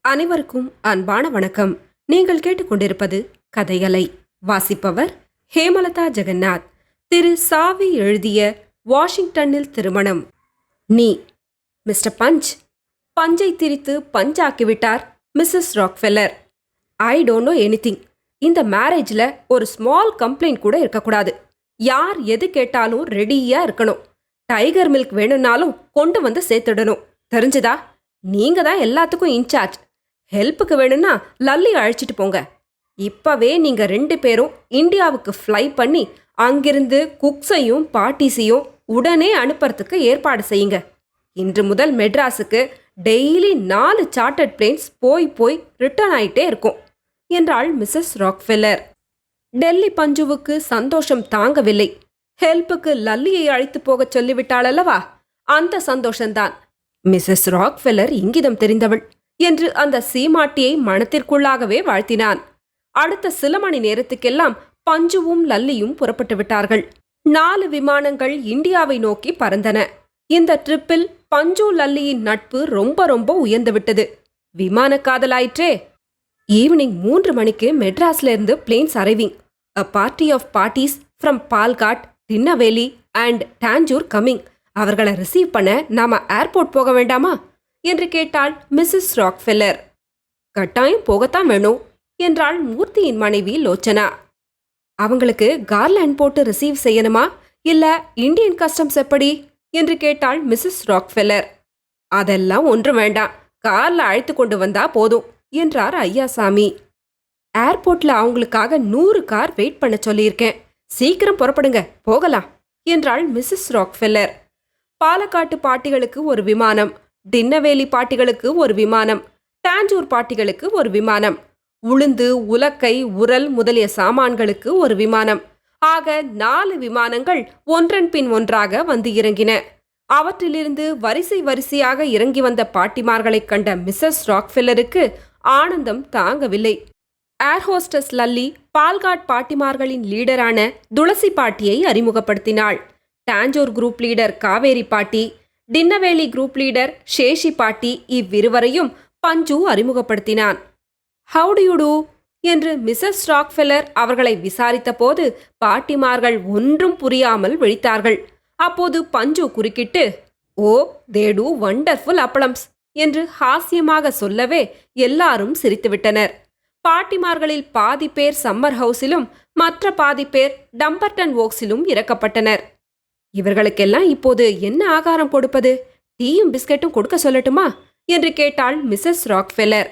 அனைவருக்கும் அன்பான வணக்கம். நீங்கள் கேட்டுக்கொண்டிருப்பது கதைகளை. வாசிப்பவர் ஹேமலதா ஜெகநாத். திரு சாவி எழுதிய வாஷிங்டனில் திருமணம். நீ மிஸ்டர் பஞ்ச். பஞ்சை திரித்து பஞ்சாக்கிவிட்டார் Mrs Rockefeller. I don't know anything. இந்த மேரேஜ்ல ஒரு ஸ்மால் கம்ப்ளைண்ட் கூட இருக்கக்கூடாது. யார் எது கேட்டாலும் ரெடியா இருக்கணும். டைகர் மில்க் வேணும்னாலும் கொண்டு வந்து சேர்த்துடணும். தெரிஞ்சுதா? நீங்க தான் எல்லாத்துக்கும் இன்சார்ஜ். ஹெல்ப்புக்கு வேணும்னா லல்லி அழைச்சிட்டு போங்க. இப்பவே நீங்க 2 பேரும் இந்தியாவுக்கு ஃப்ளை பண்ணி அங்கிருந்து குக்ஸையும் பார்ட்டிஸையும் உடனே அனுப்புறதுக்கு ஏற்பாடு செய்யுங்க. இன்று முதல் மெட்ராஸுக்கு டெய்லி 4 சார்ட்டர்ட் பிளேன்ஸ் போய் ரிட்டர்ன் ஆயிட்டே இருக்கும் என்றாள் மிஸ்ஸஸ் ராக்ஃபெல்லர். டெல்லி பஞ்சுவுக்கு சந்தோஷம் தாங்கவில்லை. ஹெல்ப்புக்கு லல்லியை அழைத்து போகச் சொல்லிவிட்டாள் அல்லவா, அந்த சந்தோஷம்தான். மிஸ்ஸஸ் ராக்ஃபெல்லர் இங்கிதம் தெரிந்தவள் என்று அந்த சீமாட்டியை மனத்திற்குள்ளாகவே வாழ்த்தினான். அடுத்த சில மணி நேரத்துக்கெல்லாம் பஞ்சுவும் லல்லியும் புறப்பட்டு விட்டார்கள். 4 விமானங்கள் இந்தியாவை நோக்கி பறந்தன. இந்த ட்ரிப்பில் பஞ்சு லல்லியின் நட்பு ரொம்ப உயர்ந்துவிட்டது. விமான காதலாயிற்றே. ஈவினிங் 3 மணிக்கு மெட்ராஸ்ல இருந்து planes arriving. A party of parties from Palghat, Tirunelveli and Tanjore coming. அவர்களை ரிசீவ் பண்ண நாம ஏர்போர்ட் போக வேண்டாமா என்று கேட்டாள் மிஸ்ஸஸ் ராக்ஃபெல்லர். கட்டாயம் போகத்தான் வேணும் என்றாள் மூர்த்தியின் மனைவி லோச்சனா. அவங்களுக்கு கார்லேண்ட் போட்டு ரிசீவ் செய்யணுமா, இல்ல இந்தியன் கஸ்டம்ஸ் எப்படி என்று கேட்டாள் மிஸ்ஸஸ் ராக்ஃபெல்லர். அதெல்லாம் ஒன்றும் வேண்டாம், கார்ல அழைத்து கொண்டு வந்தா போதும் என்றார் ஐயாசாமி. ஏர்போர்ட்ல அவங்களுக்காக 100 கார் வெயிட் பண்ண சொல்லியிருக்கேன். சீக்கிரம் புறப்படுங்க, போகலாம் என்றாள் மிஸ்ஸஸ் ராக்ஃபெல்லர். பாலக்காட்டு பாட்டிகளுக்கு ஒரு விமானம், திருநெல்வேலி பாட்டிகளுக்கு ஒரு விமானம், டாஞ்சூர் பாட்டிகளுக்கு ஒரு விமானம், உளுந்து உலக்கை உரல் முதலிய சாமான்களுக்கு ஒரு விமானம். ஆக 4 விமானங்கள் ஒன்றன் பின் ஒன்றாக வந்து இறங்கின. அவற்றிலிருந்து வரிசையாக இறங்கி வந்த பாட்டிமார்களைக் கண்ட மிஸ்ஸஸ் ராக்ஃபெல்லருக்கு ஆனந்தம் தாங்கவில்லை. ஏர்ஹோஸ்டஸ் லல்லி பால்காட் பாட்டிமார்களின் லீடரான துளசி பாட்டியை அறிமுகப்படுத்தினாள். டாஞ்சூர் குரூப் லீடர் காவேரி பாட்டி, திருநெல்வேலி குரூப் லீடர் சேஷி பாட்டி இவ்விருவரையும் பஞ்சு அறிமுகப்படுத்தினான். ஹவு டு யூ டூ என்று மிஸ்ஸஸ் ராக்ஃபெல்லர் அவர்களை விசாரித்த போது பாட்டிமார்கள் ஒன்றும் புரியாமல் விழித்தார்கள். அப்போது பஞ்சு குறுக்கிட்டு, ஓ தே டூ வண்டர்ஃபுல் அப்பளம்ஸ் என்று ஹாஸ்யமாக சொல்லவே எல்லாரும் சிரித்துவிட்டனர். பாட்டிமார்களில் பாதி பேர் சம்மர் ஹவுஸிலும் மற்ற பாதி பேர் டம்பர்டன் ஓக்ஸிலும் இறக்கப்பட்டனர். இவர்களுக்கெல்லாம் இப்போது என்ன ஆகாரம் கொடுப்பது? டீயும் பிஸ்கட்டும் கொடுக்க சொல்லட்டுமா என்று கேட்டாள் மிஸ்ஸஸ் ராக்ஃபெல்லர்.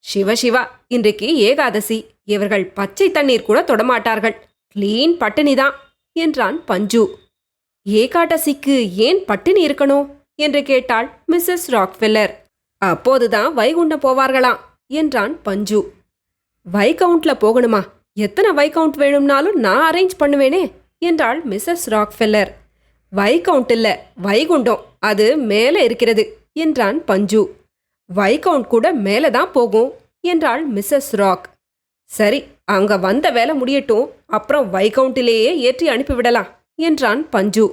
சிவா, இன்றைக்கு ஏகாதசி. இவர்கள் பச்சை தண்ணீர் கூட தொடமாட்டார்கள். கிளீன் பட்டினிதான் என்றான் பஞ்சு. ஏகாதசிக்கு ஏன் பட்டினி இருக்கணும் என்று கேட்டாள் மிஸ்ஸஸ் ராக்ஃபெல்லர். அப்போதுதான் வைகுண்டம் போவார்களாம் என்றான் பஞ்சு. வைகவுண்ட்ல போகணுமா? எத்தனை வைகவுண்ட் வேணும்னாலும் நான் அரேஞ்ச் பண்ணுவேனே என்றாள் மிஸ்ஸஸ் ராக்ஃபெல்லர். வைகவுண்ட் இல்ல, வைகுண்டம், அது மேலே இருக்கிறது என்றான் பஞ்சு. வைகவுண்ட் கூட மேலே தான் போகும் என்றாள் மிஸ்ஸஸ் ராக். சரி, அங்க வந்த வேலை முடியட்டும், அப்புறம் வைகவுண்டிலேயே ஏற்றி அனுப்பிவிடலாம் என்றான் பஞ்சு.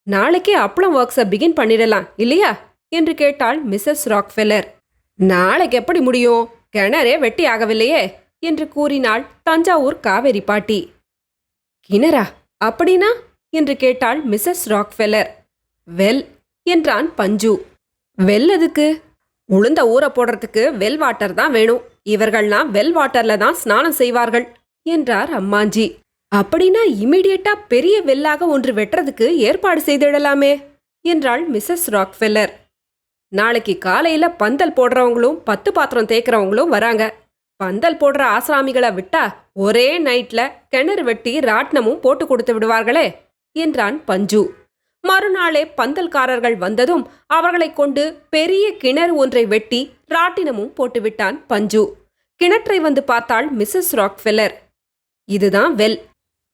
நாளைக்கே அப்பளம் ஒர்க்ஸை பிகின் பண்ணிடலாம் இல்லையா என்று கேட்டாள் மிஸ்ஸஸ் ராக்ஃபெல்லர். நாளைக்கு எப்படி முடியும்? கிணறே வெட்டி ஆகவில்லையே என்று கூறினாள் தஞ்சாவூர் காவேரி பாட்டி. கிணறா? அப்படின்னா என்று கேட்டாள் மிஸ்ஸஸ் ராக்ஃபெல்லர். வெல் என்றான் பஞ்சு. வெல் எதுக்கு? உளுந்த ஊற போடுறதுக்கு வெல் வாட்டர் தான் வேணும். இவர்கள்லாம் வெல் வாட்டர்ல தான் ஸ்நானம் செய்வார்கள் என்றார் அம்மாஞ்சி. அப்படின்னா இமிடியேட்டா பெரிய வெல்லாக ஒன்று வெட்டுறதுக்கு ஏற்பாடு செய்திடலாமே என்றாள் மிஸ்ஸஸ் ராக்ஃபெல்லர். நாளைக்கு காலையில பந்தல் போடுறவங்களும் 10 பாத்திரம் தேய்க்கிறவங்களும் வராங்க. பந்தல் போடுற ஆசாமிகளை விட்டா ஒரே நைட்ல கிணறு வெட்டி ராட்னமும் போட்டு கொடுத்து விடுவார்களே என்றான் பஞ்சு. மறுநாளே பந்தல்காரர்கள் வந்ததும் அவர்களை கொண்டு பெரிய கிணறு ஒன்றை வெட்டி ராட்டினமும் போட்டுவிட்டான் பஞ்சு. கிணற்றை வந்து பார்த்தாள் மிஸ்ஸஸ் ராக்ஃபெல்லர். இதுதான் well.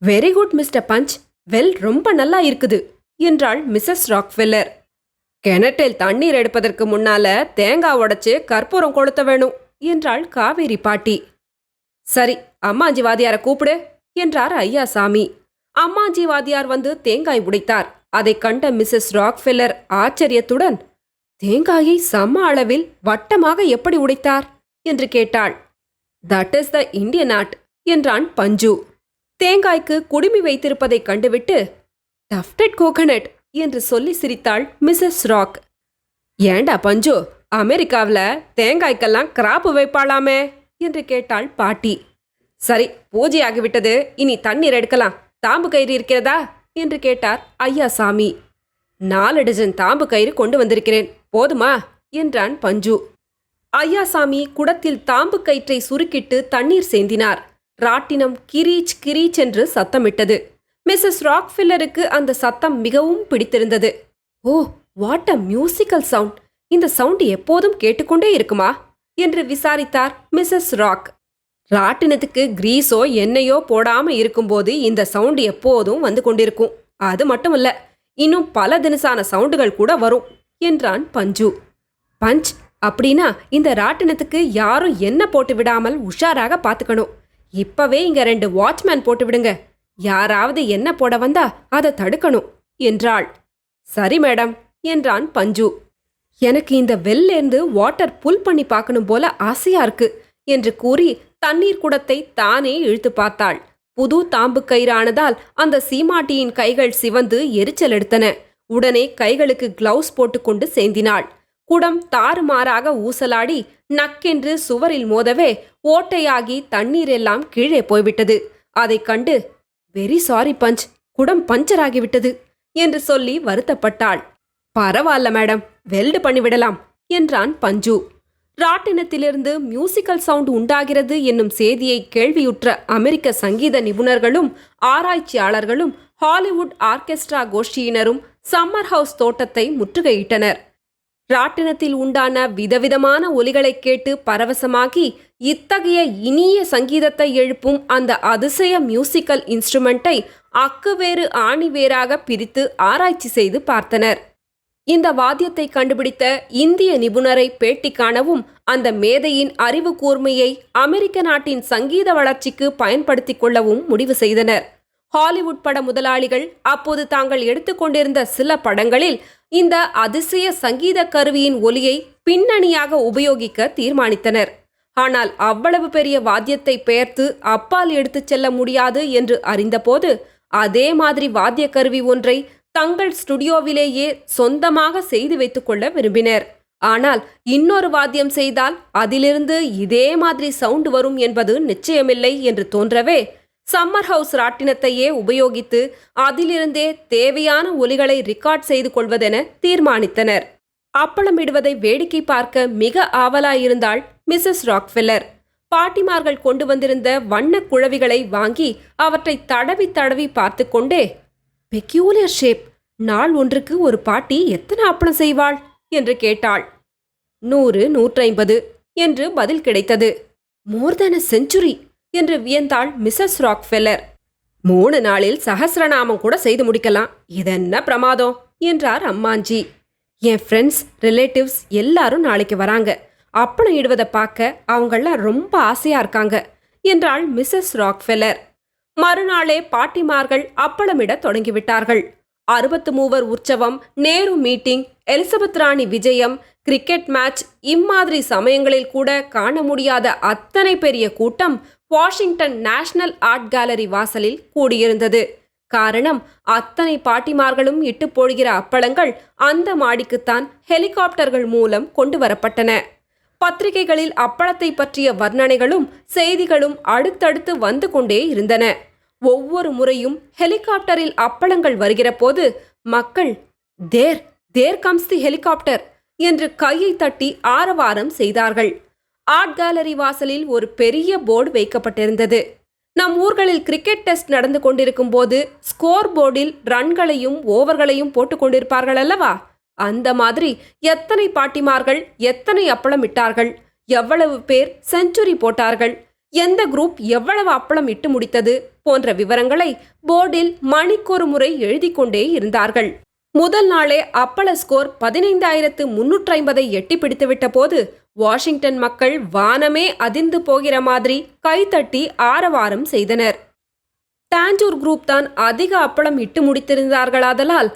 Very good mister Panch, well ரொம்ப நல்லா இருக்குது என்றாள் மிஸ்ஸஸ் ராக்ஃபெல்லர். கிணற்றில் தண்ணீர் எடுப்பதற்கு முன்னால தேங்காய் உடைச்சு கற்பூரம் கொளுத்த வேணும் என்றாள் காவேரி பாட்டி. சரி, அம்மாஞ்சி வாதியார கூப்பிடு என்றார் ஐயாசாமி. அம்மாஞ்சி வாதியார் வந்து தேங்காய் உடைத்தார். அதை கண்ட மிஸ்ஸஸ் ராக்ஃபெல்லர் ஆச்சரியத்துடன், தேங்காயை சம அளவில் வட்டமாக எப்படி உடைத்தார் என்று கேட்டாள். That is the Indian art என்றான் பஞ்சு. தேங்காய்க்கு குடுமி வைத்திருப்பதைக் கண்டுவிட்டு டஃப்டட் கோகனட் என்று சொல்லி சிரித்தாள் மிஸ்ஸஸ் ராக். ஏண்டா பஞ்சு, அமெரிக்காவில் தேங்காய்க்கெல்லாம் கிராப்பு வைப்பாளாமே என்று கேட்டாள் பாட்டி. சரி, பூஜை ஆகிவிட்டது, இனி தண்ணீர் எடுக்கலாம். தாம்பு கயிறு இருக்கிறதா என்று கேட்டார் ஐயாசாமி. 4 டஜன் தாம்பு கயிறு கொண்டு வந்திருக்கிறேன், போதுமா என்றான் பஞ்சு. ஐயாசாமி குடத்தில் தாம்பு கயிற்றை சுருக்கிட்டு தண்ணீர் சேந்தினார். ராட்டினம் கிரீச் கிரீச் என்று சத்தமிட்டது. மிஸ்ஸஸ் ராக்ஃபில்லருக்கு அந்த சத்தம் மிகவும் பிடித்திருந்தது. ஓ, வாட் அ மியூசிக்கல் சவுண்ட்! இந்த சவுண்ட் எப்போதும் கேட்டுக்கொண்டே இருக்குமா என்று விசாரித்தார் மிஸ்ஸஸ் ராக். ராட்டினத்துக்கு கிரீஸோ எண்ணெயோ போடாம இருக்கும்போது இந்த சவுண்ட் எப்போதும் வந்து கொண்டிருக்கும். அது மட்டுமல்ல, இன்னும் பல தினசான சவுண்டுகள் கூட வரும் என்றான் பஞ்சு. பஞ்ச், அப்படின்னா இந்த ராட்டினத்துக்கு யாரும் எண்ணெய் போட்டு விடாமல் உஷாராக பார்த்துக்கணும். இப்பவே இங்க 2 வாட்ச்மேன் போட்டு விடுங்க. யாராவது எண்ணெய் போட வந்தா அதை தடுக்கணும் என்றாள். சரி மேடம் என்றான் பஞ்சு. எனக்கு இந்த வெல்லேருந்து வாட்டர் புல் பண்ணி பார்க்கணும் போல ஆசையா இருக்கு என்று கூறி தண்ணீர் குடத்தை தானே இழுத்து பார்த்தாள். புது தாம்பு கயிறானதால் அந்த சீமாட்டியின் கைகள் சிவந்து எரிச்சல் எடுத்தன. உடனே கைகளுக்கு கிளவுஸ் போட்டுக்கொண்டு சேந்தினாள். குடம் தாறுமாறாக ஊசலாடி நக்கென்று சுவரில் மோதவே ஓட்டையாகி தண்ணீர் எல்லாம் கீழே போய்விட்டது. அதைக் கண்டு வெரி சாரி பஞ்ச், குடம் பஞ்சர் ஆகிவிட்டது என்று சொல்லி வருத்தப்பட்டாள். பரவாயில்ல மேடம், வெல்டு பண்ணிவிடலாம் என்றான் பஞ்சு. ராட்டினத்திலிருந்து மியூசிக்கல் சவுண்ட் உண்டாகிறது என்னும் செய்தியை கேள்வியுற்ற அமெரிக்க சங்கீத நிபுணர்களும் ஆராய்ச்சியாளர்களும் ஹாலிவுட் ஆர்கெஸ்ட்ரா கோஷ்டியினரும் சம்மர் ஹவுஸ் தோட்டத்தை முற்றுகையிட்டனர். ராட்டினத்தில் உண்டான விதவிதமான ஒலிகளைக் கேட்டு பரவசமாகி இத்தகைய இனிய சங்கீதத்தை எழுப்பும் அந்த அதிசய மியூசிக்கல் இன்ஸ்ட்ருமெண்ட்டை அக்குவேறு ஆணிவேராக பிரித்து ஆராய்ச்சி செய்து பார்த்தனர். இந்த வாத்தியத்தை கண்டுபிடித்த இந்திய நிபுணரை பேட்டி காணவும் அந்த மேதையின் அறிவு கூர்மையை அமெரிக்க நாட்டின் சங்கீத வளர்ச்சிக்கு பயன்படுத்திக் கொள்ளவும் முடிவு செய்தனர். ஹாலிவுட் பட முதலாளிகள் அப்போது தாங்கள் எடுத்துக்கொண்டிருந்த சில படங்களில் இந்த அதிசய சங்கீத கருவியின் ஒலியை பின்னணியாக உபயோகிக்க தீர்மானித்தனர். ஆனால் அவ்வளவு பெரிய வாத்தியத்தை பெயர்த்து அப்பால் எடுத்துச் செல்ல முடியாது என்று அறிந்தபோது அதே மாதிரி வாத்திய கருவி ஒன்றை தங்கள் ஸ்டுடியோவிலேயே சொந்தமாக செய்து வைத்துக் கொள்ள விரும்பினர். ஆனால் இன்னொரு வாத்தியம் செய்தால் அதிலிருந்து இதே மாதிரி சவுண்ட் வரும் என்பது நிச்சயமில்லை என்று தோன்றவே சம்மர் ஹவுஸ் ராட்டினத்தையே உபயோகித்து அதிலிருந்தே தேவையான ஒலிகளை ரெக்கார்ட் செய்து கொள்வதென தீர்மானித்தனர். அப்பளமிடுவதை வேடிக்கை பார்க்க மிக ஆவலாயிருந்தாள் மிஸ்ஸஸ் ராக்ஃபில்லர். பாட்டிமார்கள் கொண்டு வந்திருந்த வண்ண குழவிகளை வாங்கி அவற்றை தடவி தடவி பார்த்து கொண்டே, பெக்யூலியர் ஷேப், நாள் ஒன்றுக்கு ஒரு பாட்டி எத்தனை அப்பளம் செய்வாள் என்று கேட்டாள். 100, 150 என்று பதில் கிடைத்தது. மோர் தென் a century என்று வியந்தாள் மிஸ்ஸஸ் ராக்ஃபெல்லர். 3 நாளில் சஹஸ்ரநாமம் கூட செய்து முடிக்கலாம், இதென்ன பிரமாதம் என்றார் அம்மாஞ்சி. என் ஃப்ரெண்ட்ஸ், ரிலேட்டிவ்ஸ் எல்லாரும் நாளைக்கு வராங்க. அப்பளம் இடுவதை பார்க்க அவங்களாம் ரொம்ப ஆசையா இருக்காங்க என்றாள் மிஸ்ஸஸ் ராக்ஃபெல்லர். மறுநாளே பாட்டிமார்கள் அப்பளமிட தொடங்கிவிட்டார்கள். 63 உற்சவம், நேரு மீட்டிங், எலிசபெத் ராணி விஜயம், கிரிக்கெட் மேட்ச், இம்மாதிரி சமயங்களில் கூட காண முடியாத அத்தனை பெரிய கூட்டம் வாஷிங்டன் நேஷனல் ஆர்ட் கேலரி வாசலில் கூடியிருந்தது. காரணம், அத்தனை பாட்டிமார்களும் இட்டு போடுகிற அப்பளங்கள் அந்த மாடிக்குத்தான் ஹெலிகாப்டர்கள் மூலம் கொண்டு வரப்பட்டன. பத்திரிகைகளில் அப்பளத்தை பற்றிய வர்ணனைகளும் செய்திகளும் அடுத்தடுத்து வந்து கொண்டே இருந்தன. ஒவ்வொரு முறையும் ஹெலிகாப்டரில் அப்பளங்கள் வருகிற போது மக்கள் தேர் தேர் கம்ஸ் தி ஹெலிகாப்டர் என்று கையை தட்டி ஆரவாரம் செய்தார்கள். ஆர்ட் கேலரி வாசலில் ஒரு பெரிய போர்டு வைக்கப்பட்டிருந்தது. நம் ஊர்களில் கிரிக்கெட் டெஸ்ட் நடந்து கொண்டிருக்கும் போது ஸ்கோர் போர்டில் ரன்களையும் ஓவர்களையும் போட்டு கொண்டிருப்பார்கள் அல்லவா, அந்த மாதிரி எத்தனை பாட்டிமார்கள் எத்தனை அப்பளம் இட்டார்கள், எவ்வளவு பேர் செஞ்சுரி போட்டார்கள், எந்த குரூப் எவ்வளவு அப்பளம் இட்டு முடித்தது போன்ற விவரங்களை போர்டில் மணிக்கொரு முறை எழுதி கொண்டே இருந்தார்கள். முதல் நாளே அப்பள ஸ்கோர் 15,350 எட்டி பிடித்துவிட்ட போது வாஷிங்டன் மக்கள் வானமே அதிர்ந்து போகிற மாதிரி கைத்தட்டி ஆரவாரம் செய்தனர். டாஞ்சூர் குரூப் தான் அதிக அப்பளம் இட்டு முடித்திருந்தார்களாதலால்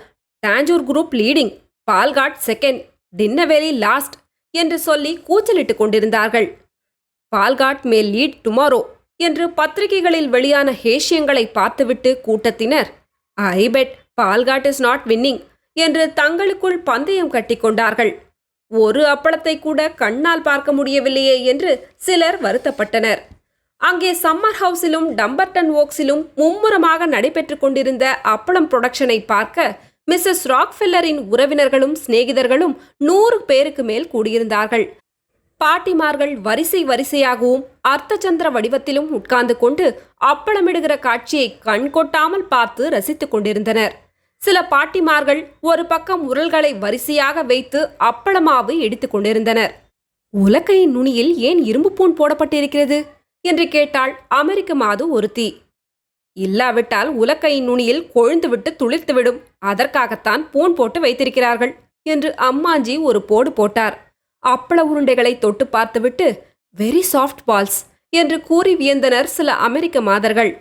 Tanjore group leading, Palghat second dinner very last என்று சொல்லி கூச்சலிட்டுக் கொண்டிருந்தார்கள். பால்காட் மே லீட் டுமாரோ என்று பத்திரிகைகளில் வெளியான ஹேஷியங்களை பார்த்துவிட்டு கூட்டத்தினர் ஐ bed Palghat is not winning என்று தங்களுக்குள் பந்தயம் கட்டிக்கொண்டார்கள். ஒரு அப்பளத்தை கூட கண்ணால் பார்க்க முடியவில்லையே என்று சிலர் வருத்தப்பட்டனர். அங்கே சம்மர் ஹவுஸிலும் டம்பர்டன் ஓக்ஸிலும் மும்முரமாக நடைபெற்றுக் கொண்டிருந்த அப்பளம் புரொடக்ஷனை பார்க்க மிஸ்ஸஸ் ராக்ஃபெல்லரின் உறவினர்களும் சிநேகிதர்களும் 100 பேருக்கு மேல் கூடியிருந்தார்கள். பாட்டிமார்கள் வரிசை வரிசையாகவும் அர்த்தச்சந்திர வடிவத்திலும் உட்கார்ந்து கொண்டு அப்பளமிடுகிற காட்சியை கண் கொட்டாமல் பார்த்து ரசித்துக் கொண்டிருந்தனர். சில பாட்டிமார்கள் ஒரு பக்கம் உரல்களை வரிசையாக வைத்து அப்பளமாவை எடுத்துக் கொண்டிருந்தனர். உலக்கையின் நுனியில் ஏன் இரும்பு பூன் போடப்பட்டிருக்கிறது என்று கேட்டாள் அமெரிக்க மாது ஒருத்தி. இல்லாவிட்டால் உலக்கையின் நுனியில் கொழுந்துவிட்டு துளிர்த்துவிடும், அதற்காகத்தான் பூன் போட்டு வைத்திருக்கிறார்கள் என்று அம்மாஞ்சி ஒரு போடு போட்டார். அப்பள உருண்டைகளை தொட்டு பார்த்துவிட்டு வெரி சாஃப்ட் பால்ஸ் என்று கூறி வியந்தனர் சில அமெரிக்க மாதர்கள்.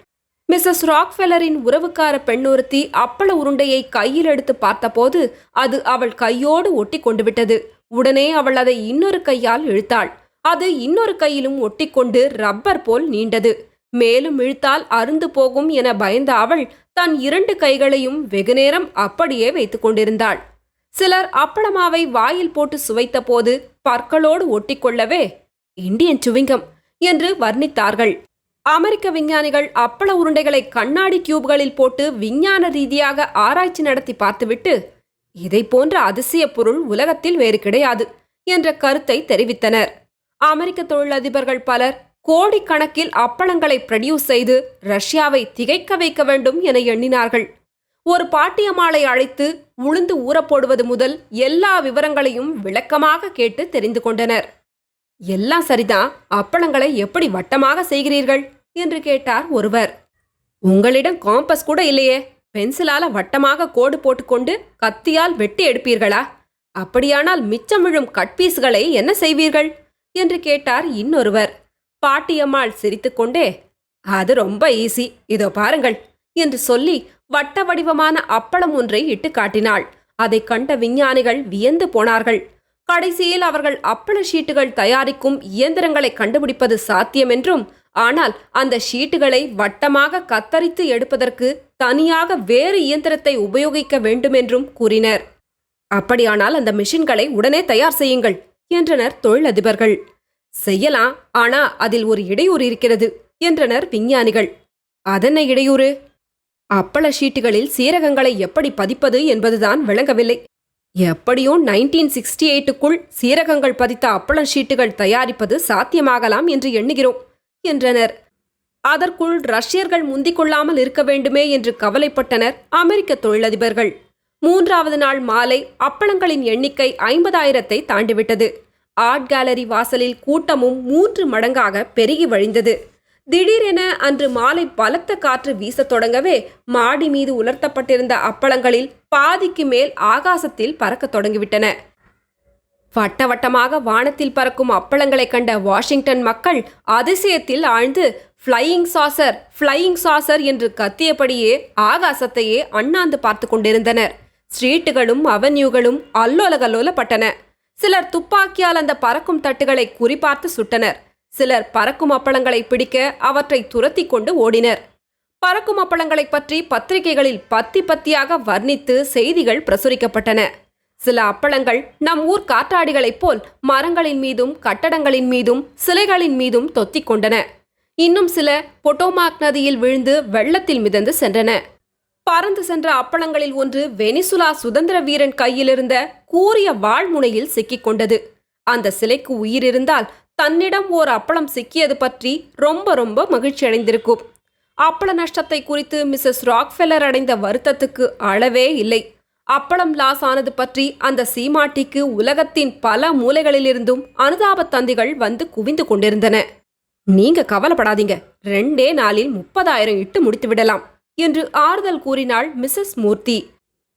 மிஸ்ஸஸ் ராக்ஃபெல்லரின் உறவுக்கார பெண்ணொருத்தி அப்பள உருண்டையை கையில் எடுத்து பார்த்தபோது அது அவள் கையோடு ஒட்டி கொண்டு விட்டது. உடனே அவள் அதை இன்னொரு கையால் இழுத்தாள். அது இன்னொரு கையிலும் ஒட்டிக்கொண்டு ரப்பர் போல் நீண்டது. மேலும் இழுத்தால் அருந்து போகும் என பயந்த அவள் தன் 2 கைகளையும் வெகுநேரம் அப்படியே வைத்துக் கொண்டிருந்தாள். சிலர் அப்பளமாவை வாயில் போட்டு சுவைத்த போது பற்களோடு ஒட்டிக்கொள்ளவே இண்டியன் சுவிங்கம் என்று வர்ணித்தார்கள். அமெரிக்க விஞ்ஞானிகள் அப்பள உருண்டைகளை கண்ணாடி டியூப்களில் போட்டு விஞ்ஞான ரீதியாக ஆராய்ச்சி நடத்தி பார்த்துவிட்டு இதை போன்ற அதிசய பொருள் உலகத்தில் வேறு கிடையாது என்ற கருத்தை தெரிவித்தனர். அமெரிக்க தொழிலதிபர்கள் பலர் கோடிக்கணக்கில் அப்பளங்களை ப்ரொடியூஸ் செய்து ரஷ்யாவை திகைக்க வைக்க வேண்டும் என எண்ணினார்கள். ஒரு பாட்டியம்மாளை அழைத்து உளுந்து ஊறப்போடுவது முதல் எல்லா விவரங்களையும் விளக்கமாக கேட்டு தெரிந்து கொண்டனர். எல்லாம் சரிதான், அப்பளங்களை எப்படி வட்டமாக செய்கிறீர்கள் என்று கேட்டார் ஒருவர். உங்களிடம் காம்பஸ் கூட இல்லையே, பென்சிலால வட்டமாக கோடு போட்டுக்கொண்டு கத்தியால் வெட்டி எடுப்பீர்களா? அப்படியானால் மிச்சம் விழும் கட்பீஸ்களை என்ன செய்வீர்கள் என்று கேட்டார் இன்னொருவர். பாட்டியம்மாள் சிரித்துக்கொண்டே அது ரொம்ப ஈஸி, இதோ பாருங்கள் என்று சொல்லி வட்ட வடிவமான அப்பளம் ஒன்றை இட்டு காட்டினாள். அதை கண்ட விஞ்ஞானிகள் வியந்து போனார்கள். கடைசியில் அவர்கள் அப்பள ஷீட்டுகள் தயாரிக்கும் இயந்திரங்களை கண்டுபிடிப்பது சாத்தியம் என்றும், ஆனால் அந்த ஷீட்டுகளை வட்டமாக கத்தரித்து எடுப்பதற்கு தனியாக வேறு இயந்திரத்தை உபயோகிக்க வேண்டுமென்றும் கூறினர். அப்படியானால் அந்த மிஷின்களை உடனே தயார் செய்யுங்கள் என்றனர் தொழிலதிபர்கள். செய்யலாம், ஆனா அதில் ஒரு இடையூறு இருக்கிறது என்றனர் விஞ்ஞானிகள். அதென்ன இடையூறு? அப்பள ஷீட்டுகளில் சீரகங்களை எப்படி பதிப்பது என்பதுதான் விளங்கவில்லை. எப்படியும் 1968க்குள் சீரகங்கள் பதித்த அப்பள ஷீட்டுகள் தயாரிப்பது சாத்தியமாகலாம் என்று எண்ணுகிறோம் என்றனர். அதற்குள் ரஷ்யர்கள் முந்திக் கொள்ளாமல் இருக்க வேண்டுமே என்று கவலைப்பட்டனர் அமெரிக்க தொழிலதிபர்கள். 3வது நாள் மாலை அப்பளங்களின் எண்ணிக்கை 50,000-ஐ தாண்டிவிட்டது. ஆர்ட் கேலரி வாசலில் கூட்டமும் 3 மடங்காக பெருகி வழிந்தது. திடீரென அன்று மாலை பலத்த காற்று வீசத் தொடங்கவே மாடி மீது உலர்த்தப்பட்டிருந்த அப்பளங்களில் பாதிக்கு மேல் ஆகாசத்தில் பறக்கத் தொடங்கிவிட்டன. வட்ட வட்டமாக வானத்தில் பறக்கும் அப்பளங்களை கண்ட வாஷிங்டன் மக்கள் அதிசயத்தில் ஆழ்ந்து ஃப்ளையிங் சாசர், ஃப்ளையிங் சாசர் என்று கத்தியபடியே ஆகாசத்தையே அண்ணாந்து பார்த்து கொண்டிருந்தனர். ஸ்ட்ரீட்டுகளும் அவென்யூகளும் அல்லோலகல்லோலப்பட்டன. சிலர் துப்பாக்கியால் அந்த பறக்கும் தட்டுகளை குறிபார்த்து சுட்டனர். சிலர் பறக்கும் அப்பளங்களை பிடிக்க அவற்றை துரத்தி கொண்டு ஓடினர். பறக்கும் அப்பளங்களை பற்றி பத்திரிகைகளில் பத்தி பத்தியாக வர்ணித்து செய்திகள் பிரசுரிக்கப்பட்டன. சில அப்பளங்கள் நம் ஊர் காற்றாடிகளைப் போல் மரங்களின் மீதும் கட்டடங்களின் மீதும் சிலைகளின் மீதும் தொத்திக் கொண்டன. இன்னும் சில பொட்டோமாக் நதியில் விழுந்து வெள்ளத்தில் மிதந்து சென்றன. பறந்து சென்ற அப்பளங்களில் ஒன்று வெனிசுலா சுதந்திர வீரன் கையிலிருந்த கூரிய வாழ்முனையில் சிக்கிக் கொண்டது. அந்த சிலைக்கு உயிர் இருந்தால் தன்னிடம் ஓர் அப்பளம் சிக்கியது பற்றி ரொம்ப மகிழ்ச்சி அடைந்திருக்கும். அப்பள நஷ்டத்தை குறித்து மிஸ்ஸஸ் ராக்ஃபெல்லர் அடைந்த வருத்தத்துக்கு அளவே இல்லை. அப்பளம் லாஸ் ஆனது பற்றி அந்த சீமாட்டிக்கு உலகத்தின் பல மூலைகளிலிருந்தும் அனுதாப தந்திகள் வந்து குவிந்து கொண்டிருந்தன. நீங்க கவலைப்படாதீங்க, 2 நாளில் 30,000 இட்டு முடித்து விடலாம் என்று ஆறுதல் கூறினாள் மிஸ்ஸஸ் மூர்த்தி.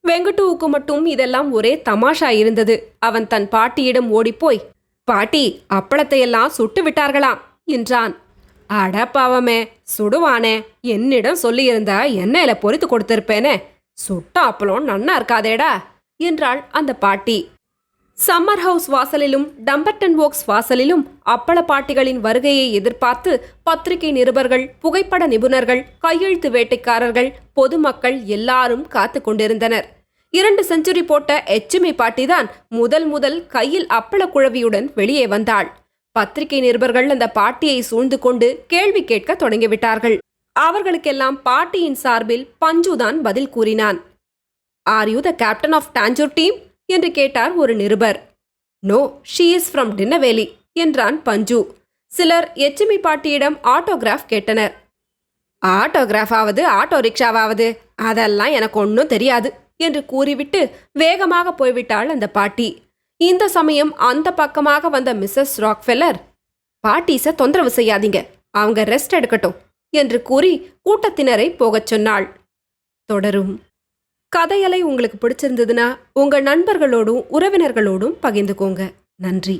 வெங்கட்டுவுக்கு மட்டும் இதெல்லாம் ஒரே தமாஷா இருந்தது. அவன் தன் பாட்டியிடம் ஓடிப்போய், பாட்டி, அப்பளத்தையெல்லாம் சுட்டு விட்டார்களாம் என்றான். அடப்பாவமே, சுடுவானே, என்னிடம் சொல்லியிருந்தா எண்ணெயில பொரித்து கொடுத்திருப்பேனே, சுட்ட அப்பளம் நன்னா இருக்காதேடா என்றாள் அந்த பாட்டி. சம்மர் ஹவுஸ் வாசலிலும் டம்பர்டன் வோக்ஸ் வாசலிலும் அப்பள பாட்டிகளின் வருகையை எதிர்பார்த்து பத்திரிகை நிருபர்கள், புகைப்பட நிபுணர்கள், கையெழுத்து வேட்டைக்காரர்கள், பொதுமக்கள் எல்லாரும் காத்து கொண்டிருந்தனர். 2 செஞ்சுரி போட்ட எச்சுமி பாட்டிதான் முதல் கையில் அப்பள குழவியுடன் வெளியே வந்தாள். பத்திரிகை நிருபர்கள் அந்த பாட்டியை சூழ்ந்து கொண்டு கேள்வி கேட்க தொடங்கிவிட்டார்கள். அவர்களுக்கெல்லாம் பாட்டியின் சார்பில் பஞ்சுதான் பதில் கூறினான். "Are you the captain of Tanjore team?" என்று கேட்டார் ஒரு நிருபர். "No, she is from Tinnevelly" என்றான் பஞ்சு. சிலர் எச்சுமி பாட்டியிடம் ஆட்டோகிராஃப் கேட்டனர். "ஆட்டோகிராஃபாவது ஆட்டோ ரிக்ஷாவாவது அதெல்லாம் எனக்கு ஒன்றும் தெரியாது" என்று கூறிவிட்டு வேகமாக போய்விட்டாள் அந்த பாட்டி. இந்த சமயம் அந்த பக்கமாக வந்த மிஸ்ஸஸ் ராக்ஃபெல்லர், "பாட்டீஸை தொந்தரவு செய்யாதீங்க, அவங்க ரெஸ்ட் எடுக்கட்டும்" என்று கூறி கூட்டத்தினரை போகச் சொன்னாள். தொடரும். கதையலை உங்களுக்கு பிடிச்சிருந்ததுன்னா உங்க நண்பர்களோடும் உறவினர்களோடும் பகிர்ந்துக்கோங்க. நன்றி.